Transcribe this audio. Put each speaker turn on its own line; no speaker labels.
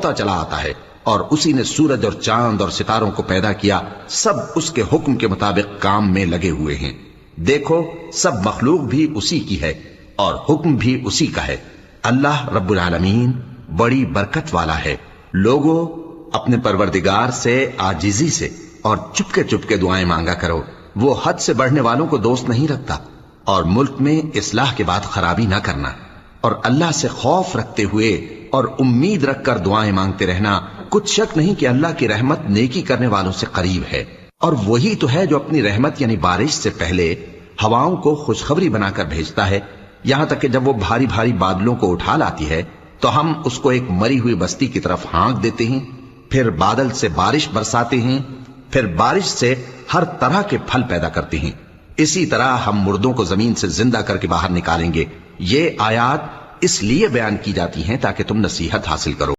दौड़ता चला आता है, और उसी ने सूरज और चांद और सितारों को पैदा किया, सब उसके हुक्म के मुताबिक काम में लगे हुए हैं। देखो, सब मखलूक भी उसी की है और हुक्म भी उसी का है। अल्लाह रब्बुल आलमीन बड़ी बरकत वाला है। लोगों, अपने परवरदिगार से आजिजी से और चुपके चुपके दुआएं मांगा करो। वो हद से बढ़ने वालों को दोस्त नहीं रखता। और मुल्क में इस्लाह के बाद खराबी ना करना, और अल्लाह से खौफ रखते हुए और उम्मीद रखकर दुआएं मांगते रहना। कुछ शक नहीं कि अल्लाह की रहमत नेकी करने वालों से करीब है। और वही तो है जो अपनी रहमत यानी बारिश से पहले हवाओं को खुशखबरी बनाकर भेजता है, यहां तक कि जब वो भारी भारी बादलों को उठा लाती है तो हम उसको एक मरी हुई बस्ती की तरफ हाँक देते हैं। फिर बादल से बारिश बरसाते हैं, फिर बारिश से हर तरह के फल पैदा करते हैं। इसी तरह हम मुर्दों को जमीन से जिंदा करके बाहर निकालेंगे। ये आयात इसलिए बयान की जाती हैं ताकि तुम नसीहत हासिल करो।